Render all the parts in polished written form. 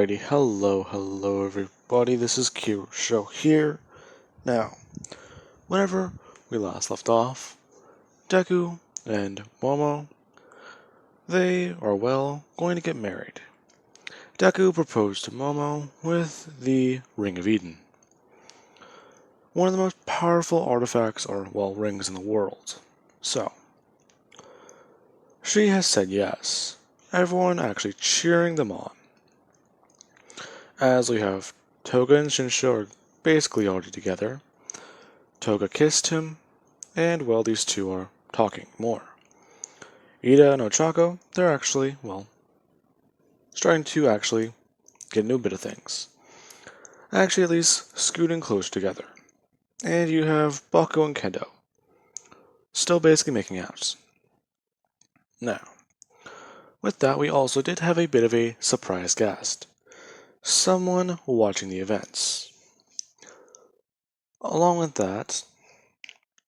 Alrighty, hello everybody, this is Q Show here. Now, whenever we last left off, Deku and Momo, they are, going to get married. Deku proposed to Momo with the Ring of Eden. One of the most powerful artifacts or, rings in the world. So, she has said yes, everyone actually cheering them on. As we have Toga and Shinsho are basically already together. Toga kissed him, and these two are talking more. Ida and Ochako, they're actually, starting to actually get into a bit of things. Actually, at least scooting close together. And you have Bako and Kendo, still basically making out. Now, with that, we also did have a bit of a surprise guest. Someone watching the events. Along with that,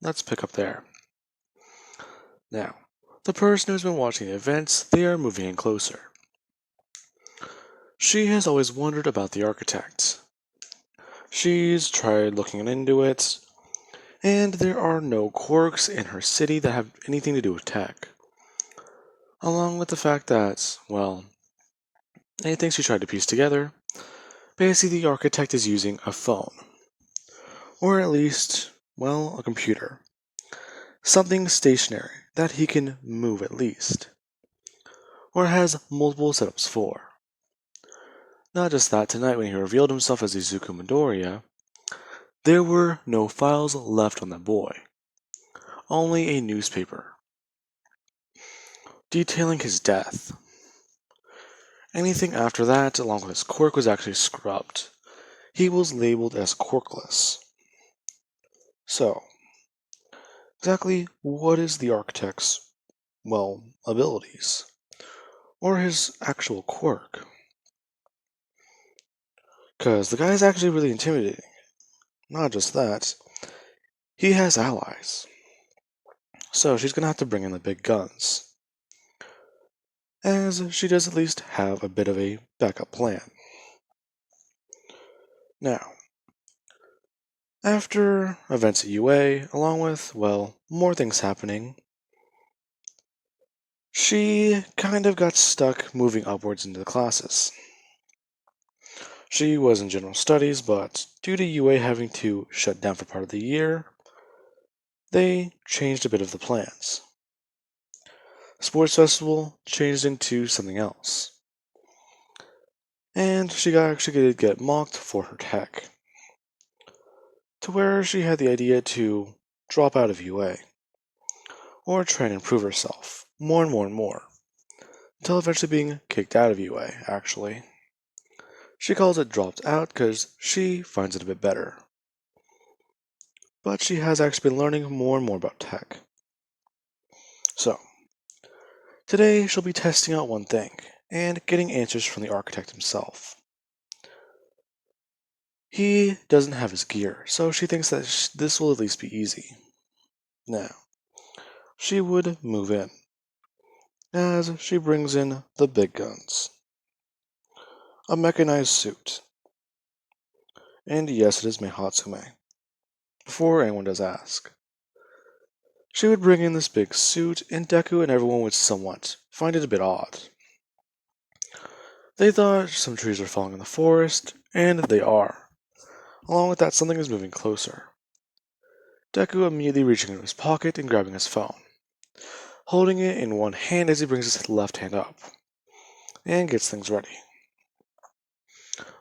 let's pick up there. Now, the person who's been watching the events, they are moving in closer. She has always wondered about the architect. She's tried looking into it, and there are no quirks in her city that have anything to do with tech. Along with the fact that, anything she tried to piece together, basically the architect is using a phone. Or at least, a computer. Something stationary that he can move at least. Or has multiple setups for. Not just that, tonight when he revealed himself as Izuku Midoriya, there were no files left on that boy. Only a newspaper. Detailing his death. Anything after that, along with his quirk, was actually scrubbed. He was labeled as quirkless. So, exactly what is the architect's, abilities? Or his actual quirk? Because the guy is actually really intimidating. Not just that, he has allies. So she's gonna have to bring in the big guns. As she does at least have a bit of a backup plan. Now, after events at UA, along with, more things happening, she kind of got stuck moving upwards into the classes. She was in general studies, but due to UA having to shut down for part of the year, they changed a bit of the plans. Sports Festival changed into something else. And she actually did get mocked for her tech. To where she had the idea to drop out of UA. Or try and improve herself, more and more. Until eventually being kicked out of UA, actually. She calls it dropped out because she finds it a bit better. But she has actually been learning more and more about tech. So, today she'll be testing out one thing, and getting answers from the architect himself. He doesn't have his gear, so she thinks that this will at least be easy. Now, she would move in, as she brings in the big guns. A mechanized suit. And yes, it is Mihatsume. Before anyone does ask. She would bring in this big suit, and Deku and everyone would somewhat find it a bit odd. They thought some trees were falling in the forest, and they are. Along with that, something is moving closer. Deku immediately reaching into his pocket and grabbing his phone, holding it in one hand as he brings his left hand up, and gets things ready.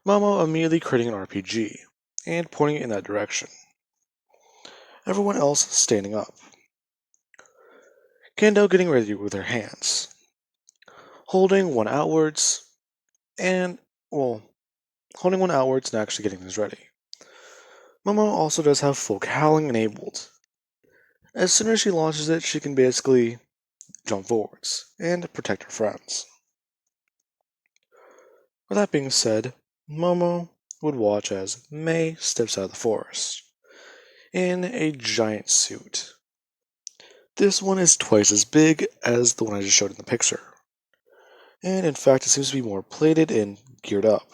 Momo immediately creating an RPG, and pointing it in that direction. Everyone else standing up. Kendo getting ready with her hands, holding one outwards, and, holding one outwards and actually getting things ready. Momo also does have full howling enabled. As soon as she launches it, she can basically jump forwards and protect her friends. With that being said, Momo would watch as Mei steps out of the forest in a giant suit. This one is twice as big as the one I just showed in the picture. And in fact, it seems to be more plated and geared up.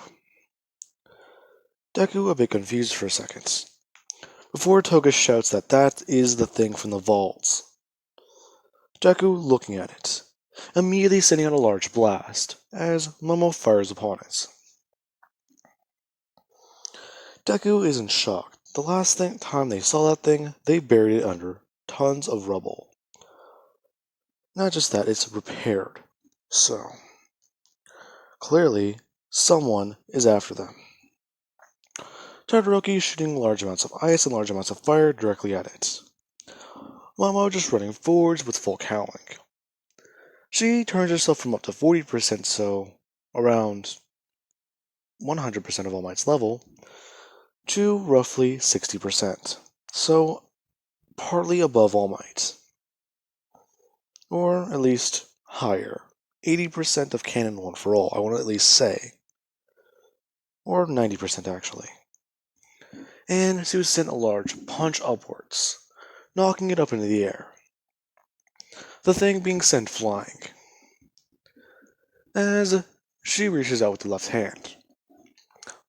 Deku a bit confused for a second, before Toga shouts that that is the thing from the vaults. Deku looking at it, immediately sending out a large blast, as Momo fires upon it. Deku is in shock. The last time they saw that thing, they buried it under tons of rubble. Not just that, it's repaired. So, clearly, someone is after them. Todoroki shooting large amounts of ice and large amounts of fire directly at it. Momo just running forwards with full cowling. She turns herself from up to 40%, so around 100% of All Might's level, to roughly 60%, so partly above All Might. Or at least higher. 80% of Canon 1 for all, I want to at least say. Or 90% actually. And she was sent a large punch upwards, knocking it up into the air. The thing being sent flying. As she reaches out with the left hand.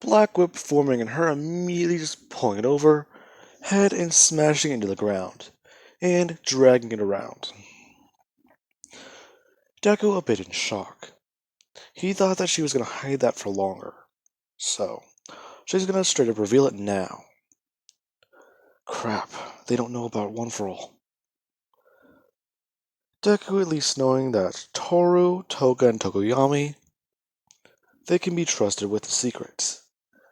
Black Whip forming in her, immediately just pulling it over, head and smashing it into the ground, and dragging it around. Deku a bit in shock. He thought that she was going to hide that for longer, so she's going to straight up reveal it now. Crap, they don't know about One for All. Deku at least knowing that Toru, Toga, and Tokoyami, they can be trusted with the secrets.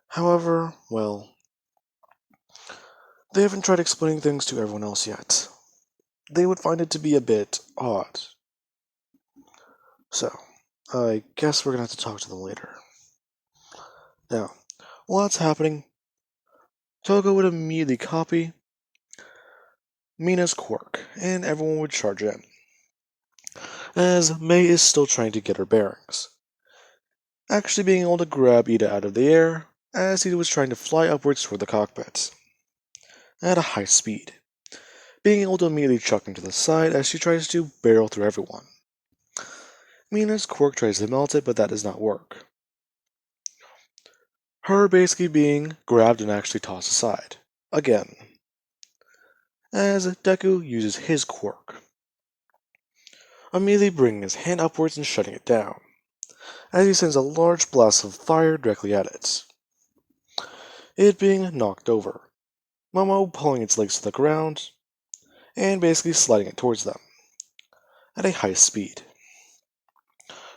However, well, they haven't tried explaining things to everyone else yet. They would find it to be a bit odd. So, I guess we're gonna have to talk to them later. Now, while that's happening, Toga would immediately copy Mina's quirk, and everyone would charge in, as Mei is still trying to get her bearings. Actually being able to grab Ida out of the air, as he was trying to fly upwards toward the cockpit, at a high speed, being able to immediately chuck him to the side as she tries to barrel through everyone. Mina's quirk tries to melt it, but that does not work. Her basically being grabbed and actually tossed aside, again, as Deku uses his quirk, immediately bringing his hand upwards and shutting it down, as he sends a large blast of fire directly at it. It being knocked over, Momo pulling its legs to the ground, and basically sliding it towards them, at a high speed.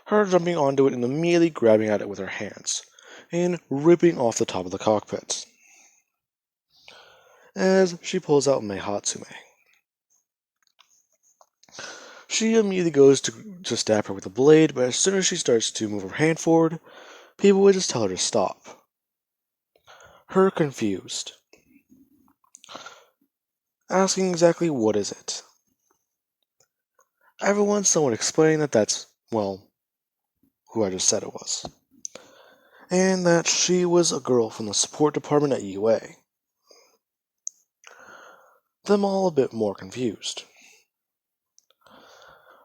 Her jumping onto it and immediately grabbing at it with her hands, and ripping off the top of the cockpit, as she pulls out Mei Hatsume. She immediately goes to stab her with a blade, but as soon as she starts to move her hand forward, people would just tell her to stop. Her confused, asking exactly what is it. Everyone somewhat explaining that that's, well, who I just said it was. And that she was a girl from the support department at UA. Them all a bit more confused.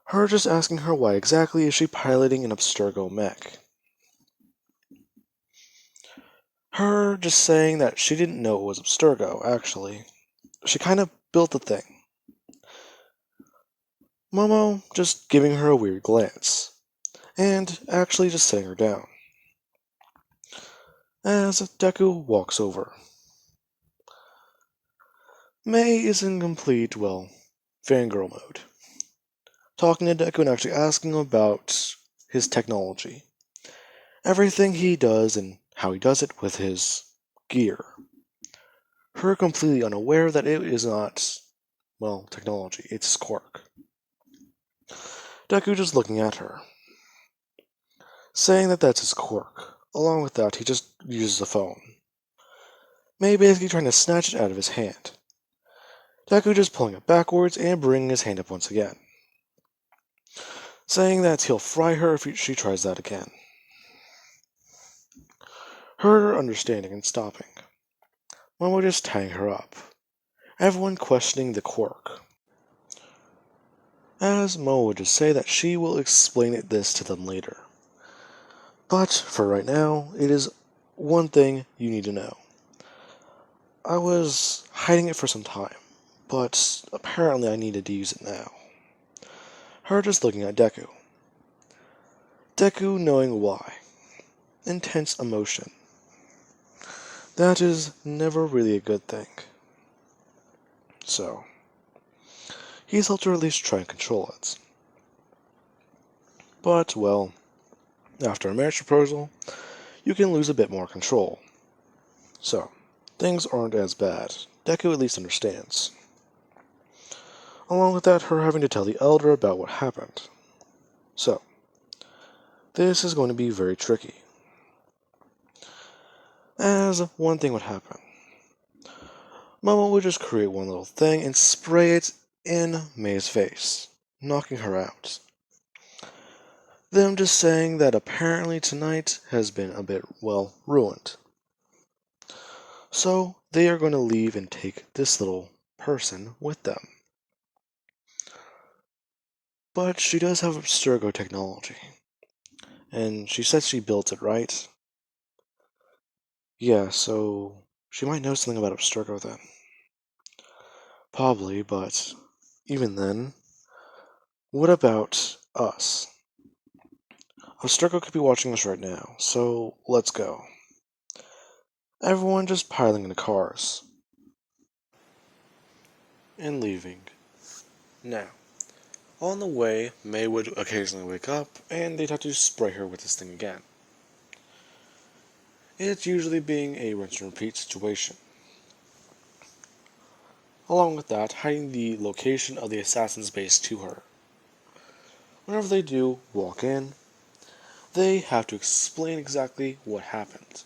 Her just asking her why exactly is she piloting an Abstergo mech. Her just saying that she didn't know it was Abstergo, actually. She kind of built the thing. Momo just giving her a weird glance, and actually just setting her down. As Deku walks over. Mei is in complete, well, fangirl mode. Talking to Deku and actually asking him about his technology. Everything he does and how he does it with his gear. Her completely unaware that it is not, well, technology, it's quirk. Deku just looking at her, saying that that's his quirk. Along with that, he just uses the phone. Mei basically trying to snatch it out of his hand. Deku just pulling it backwards and bringing his hand up once again, saying that he'll fry her if she tries that again. Her understanding and stopping. Momo just tying her up. Everyone questioning the quirk. As Momo would just say that she will explain this to them later. But for right now, it is one thing you need to know. I was hiding it for some time, but apparently I needed to use it now. Her just looking at Deku. Deku knowing why. Intense emotion. That is never really a good thing. So, he's helped her at least try and control it. But, well, after a marriage proposal, you can lose a bit more control. So, things aren't as bad. Deku at least understands. Along with that, her having to tell the Elder about what happened. So, this is going to be very tricky. As one thing would happen. Momo would just create one little thing and spray it in May's face, knocking her out. Them just saying that apparently tonight has been a bit, well, ruined. So they are going to leave and take this little person with them. But she does have Sturgo technology. And she said she built it, right? Yeah, so she might know something about Abstergo then. Probably, but even then, what about us? Abstergo could be watching us right now, so let's go. Everyone just piling into cars and leaving. Now, on the way, May would occasionally wake up and they'd have to spray her with this thing again. It's usually being a rinse and repeat situation. Along with that, hiding the location of the assassin's base to her. Whenever they do walk in, they have to explain exactly what happened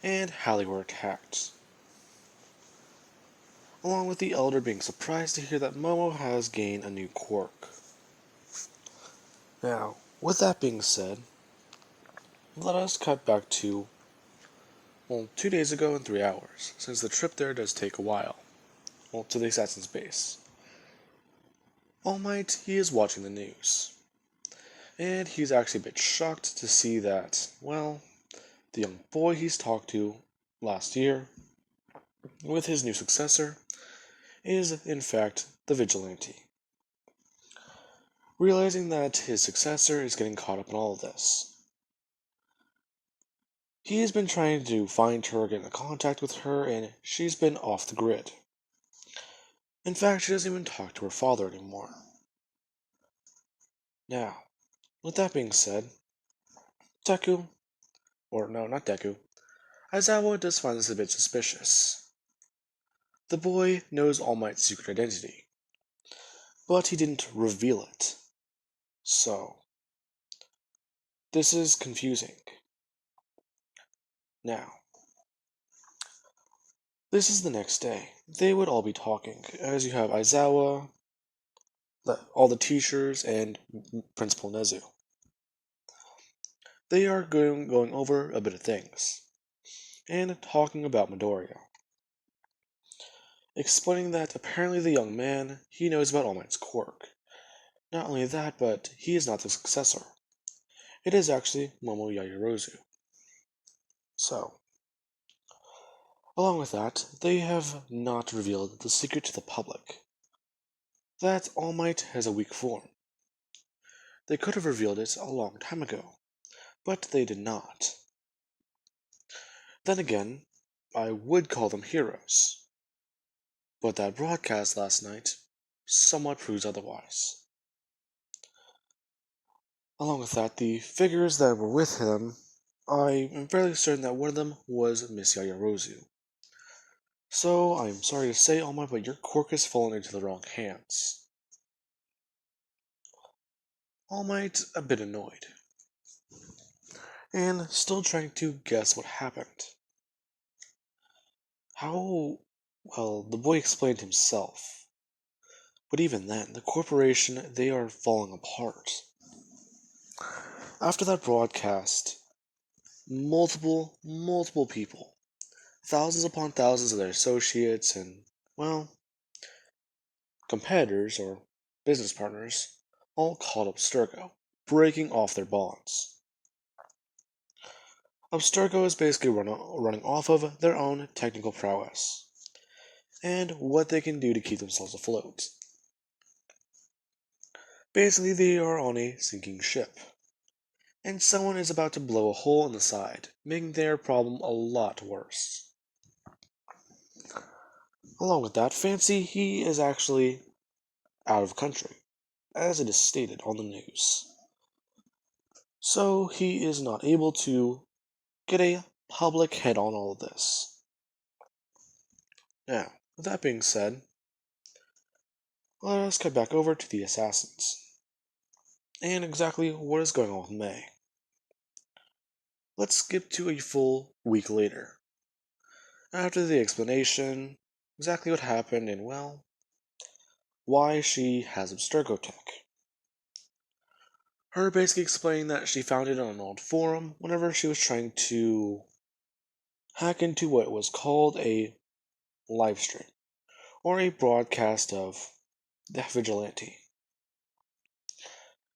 and how they were attacked. Along with the Elder being surprised to hear that Momo has gained a new quirk. Now, with that being said, let us cut back to, well, 2 days ago and 3 hours, since the trip there does take a while. Well, to the assassin's base. All Might, he is watching the news. And he's actually a bit shocked to see that, well, the young boy he's talked to last year, with his new successor, is in fact the vigilante. Realizing that his successor is getting caught up in all of this. He has been trying to find her, get in contact with her, and she's been off the grid. In fact, she doesn't even talk to her father anymore. Now, with that being said, Deku, or no, not Deku, Aizawa does find this a bit suspicious. The boy knows All Might's secret identity, but he didn't reveal it. So, this is confusing. Now, this is the next day. They would all be talking, as you have Aizawa, all the teachers, and Principal Nezu. They are going over a bit of things, and talking about Midoriya. Explaining that apparently the young man, he knows about All Might's quirk. Not only that, but he is not the successor. It is actually Momo Yaoyorozu. So, along with that, they have not revealed the secret to the public. That All Might has a weak form. They could have revealed it a long time ago, but they did not. Then again, I would call them heroes. But that broadcast last night somewhat proves otherwise. Along with that, the figures that were with him, I am fairly certain that one of them was Miss Yaoyorozu. So, I'm sorry to say, All Might, but your quirk has fallen into the wrong hands. All Might a bit annoyed, and still trying to guess what happened. How? Well, the boy explained himself. But even then, the corporation, they are falling apart. After that broadcast, multiple people, thousands upon thousands of their associates and, well, competitors or business partners, all called up Sturgo, breaking off their bonds. Abstergo is basically running off of their own technical prowess and what they can do to keep themselves afloat. Basically, they are on a sinking ship, and someone is about to blow a hole in the side, making their problem a lot worse. Along with that, Fancy, he is actually out of country, as it is stated on the news. So he is not able to get a public head on all of this. Now, with that being said, let us cut back over to the assassins and exactly what is going on with May. Let's skip to a full week later. After the explanation, exactly what happened, and well, why she has Abstergo tech. Her basically explained that she found it on an old forum whenever she was trying to hack into what was called a live stream, or a broadcast of the vigilante.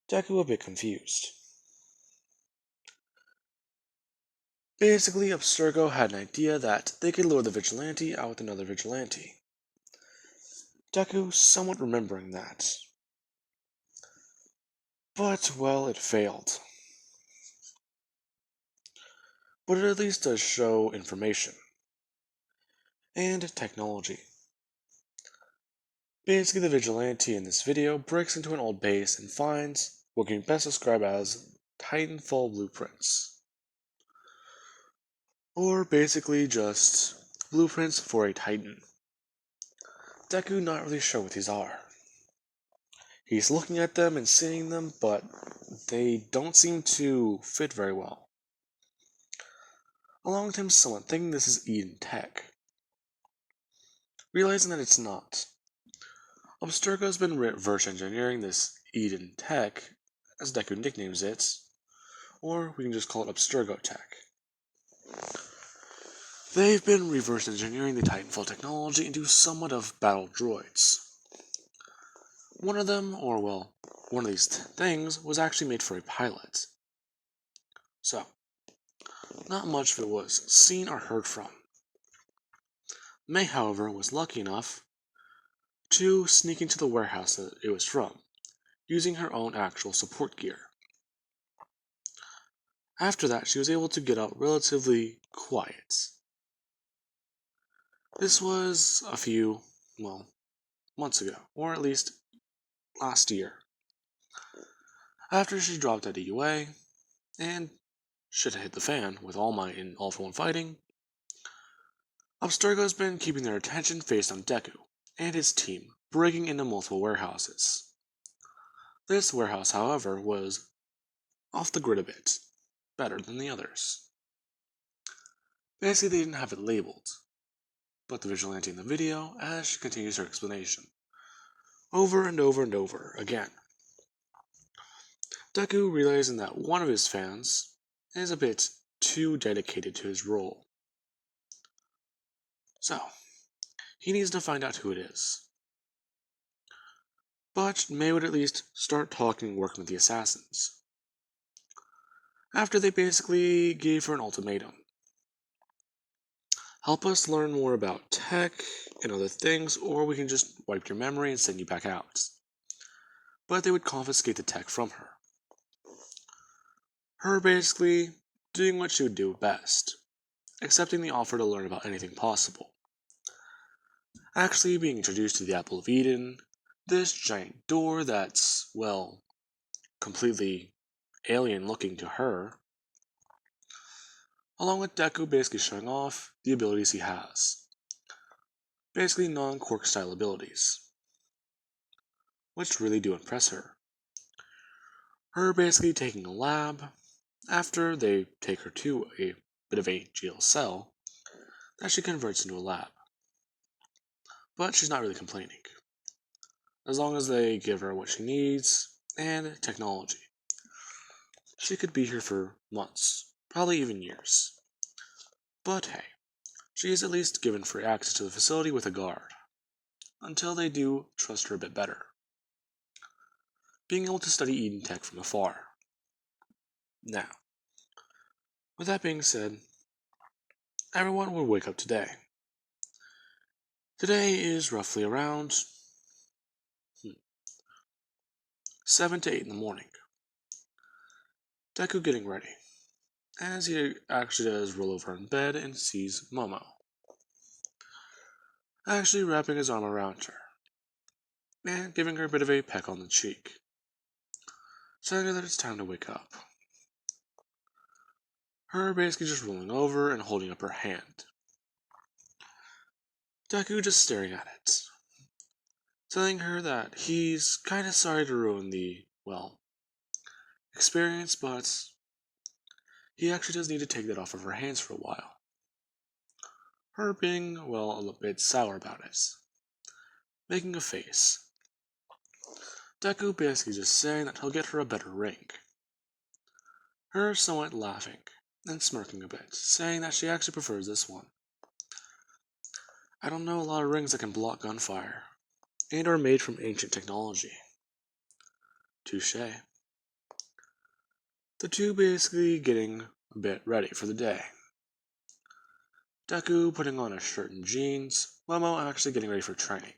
Deku a bit confused. Basically, Abstergo had an idea that they could lure the vigilante out with another vigilante. Deku somewhat remembering that. But, well, it failed. But it at least does show information and technology. Basically, the vigilante in this video breaks into an old base and finds what can best describe as Titanfall blueprints. Or basically just blueprints for a Titan. Deku not really sure what these are. He's looking at them and seeing them, but they don't seem to fit very well. Along with him, someone thinking this is Eden Tech. Realizing that it's not. Abstergo's been reverse engineering this Eden Tech, as Deku nicknames it, or we can just call it Abstergo Tech. They've been reverse engineering the Titanfall technology into somewhat of battle droids. One of them, or well, one of these things, was actually made for a pilot. So, not much of it was seen or heard from. May, however, was lucky enough to sneak into the warehouse that it was from, using her own actual support gear. After that, she was able to get out relatively quiet. This was a few, well, months ago, or at least last year. After she dropped out of UA, and shit hit the fan with All Might and All for One fighting, Abstergo's been keeping their attention focused on Deku and his team breaking into multiple warehouses. This warehouse, however, was off the grid a bit, better than the others. Basically, they didn't have it labeled, but the vigilante in the video as she continues her explanation. Over and over and over again. Deku realizing that one of his fans is a bit too dedicated to his role. So, he needs to find out who it is. But May would at least start talking and working with the assassins. After they basically gave her an ultimatum. Help us learn more about tech and other things, or we can just wipe your memory and send you back out. But they would confiscate the tech from her. Her basically doing what she would do best, accepting the offer to learn about anything possible. Actually being introduced to the Apple of Eden, this giant door that's, well, completely alien looking to her, along with Deku basically showing off the abilities he has. Basically non-quirk style abilities, which really do impress her. Her basically taking a lab, after they take her to a bit of a jail cell, that she converts into a lab. But she's not really complaining, as long as they give her what she needs, and technology. She could be here for months, probably even years. But hey, she is at least given free access to the facility with a guard, until they do trust her a bit better. Being able to study Eden Tech from afar. Now, With that being said, everyone will wake up today. Today is roughly around 7 to 8 in the morning. Deku getting ready, as he actually does roll over in bed and sees Momo, actually wrapping his arm around her, and giving her a bit of a peck on the cheek, telling her that it's time to wake up. Her basically just rolling over and holding up her hand. Deku just staring at it, telling her that he's kinda sorry to ruin the, experience, but he actually does need to take that off of her hands for a while. Her being, a little bit sour about it, making a face. Deku basically just saying that he'll get her a better ring. Her somewhat laughing and smirking a bit, saying that she actually prefers this one. I don't know a lot of rings that can block gunfire, and are made from ancient technology. Touche. The two basically getting a bit ready for the day. Deku putting on a shirt and jeans, Momo actually getting ready for training.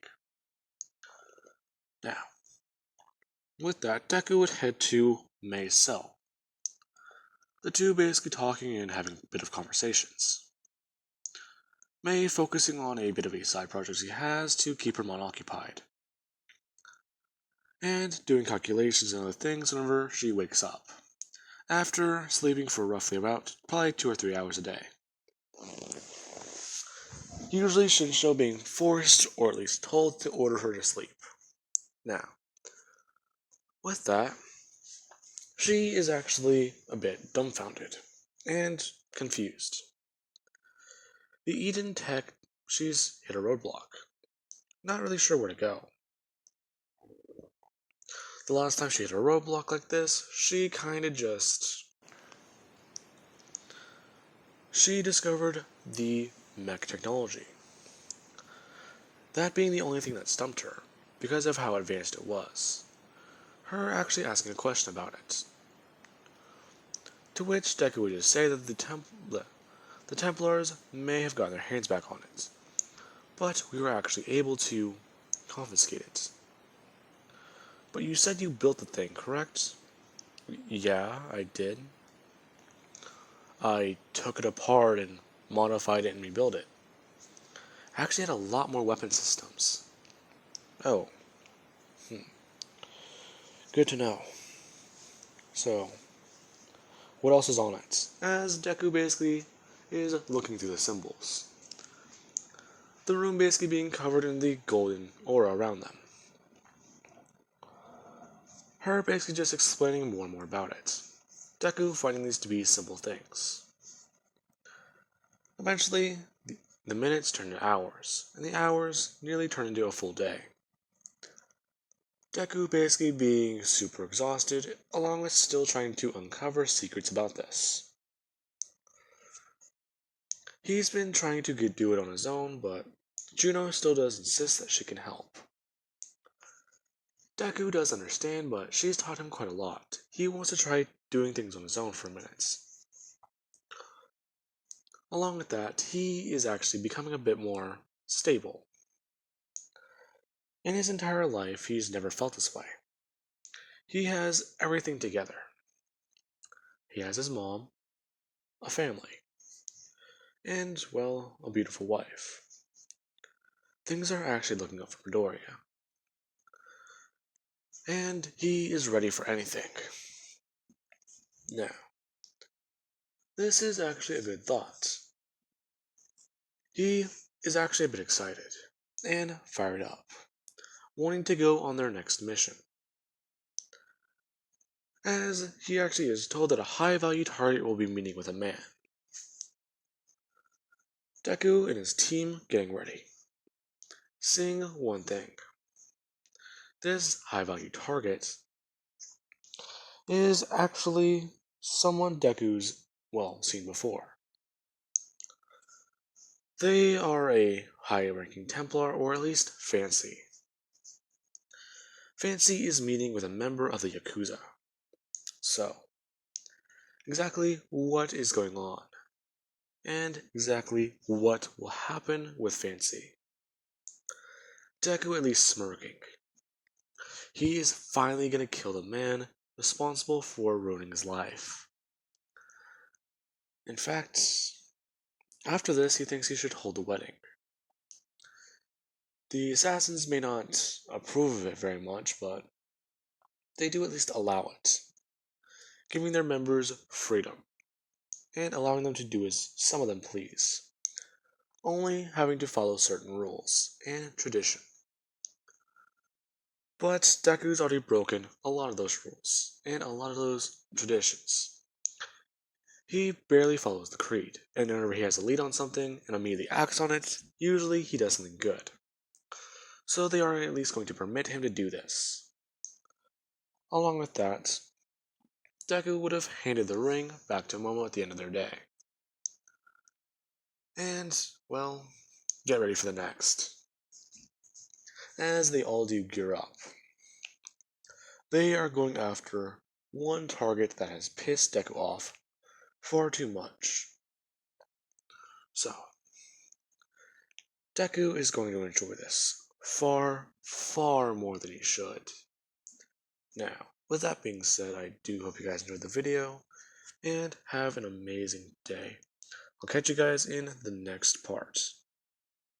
Now, with that, Deku would head to Mei's cell. The two basically talking and having a bit of conversations. Mei focusing on a bit of a side project he has to keep her mind occupied, and doing calculations and other things whenever she wakes up, after sleeping for roughly about probably 2 or 3 hours a day. Usually Shinsho being forced or at least told to order her to sleep. Now, with that, she is actually a bit dumbfounded and confused. The Eden Tech, she's hit a roadblock. Not really sure where to go. The last time she hit a roadblock like this, she discovered the mech technology. That being the only thing that stumped her, because of how advanced it was. Her actually asking a question about it. To which Deku would just say that the Templars may have gotten their hands back on it, but we were actually able to confiscate it. But you said you built the thing, correct? Yeah, I did. I took it apart and modified it and rebuilt it. I actually had a lot more weapon systems. Oh. Good to know. So, what else is on it? As Deku basically is looking through the symbols. The room basically being covered in the golden aura around them. Her basically just explaining more and more about it. Deku finding these to be simple things. Eventually, the minutes turn to hours, and the hours nearly turn into a full day. Deku basically being super exhausted, along with still trying to uncover secrets about this. He's been trying to do it on his own, but Juno still does insist that she can help. Deku does understand, but she's taught him quite a lot. He wants to try doing things on his own for a minute. Along with that, he is actually becoming a bit more stable. In his entire life, he's never felt this way. He has everything together. He has his mom, a family, and, a beautiful wife. Things are actually looking up for Midoriya. And he is ready for anything. Now, this is actually a good thought. He is actually a bit excited and fired up, wanting to go on their next mission. As he actually is told that a high-value target will be meeting with a man. Deku and his team getting ready. Seeing one thing. This high-value target is actually someone Deku's, seen before. They are a high-ranking Templar, or at least Fancy. Fancy is meeting with a member of the Yakuza. So, exactly what is going on and exactly what will happen with Fancy. Deku at least smirking. He is finally gonna kill the man responsible for ruining his life. In fact, after this, he thinks he should hold a wedding. The assassins may not approve of it very much, but they do at least allow it, giving their members freedom and allowing them to do as some of them please, only having to follow certain rules and tradition. But Deku's already broken a lot of those rules and a lot of those traditions. He barely follows the creed, and whenever he has a lead on something and immediately acts on it, usually he does something good. So they are at least going to permit him to do this. Along with that, Deku would have handed the ring back to Momo at the end of their day. And, well, get ready for the next. As they all do gear up, they are going after one target that has pissed Deku off far too much. So, Deku is going to enjoy this far, far more than he should. Now, with that being said, I do hope you guys enjoyed the video, and have an amazing day. I'll catch you guys in the next part.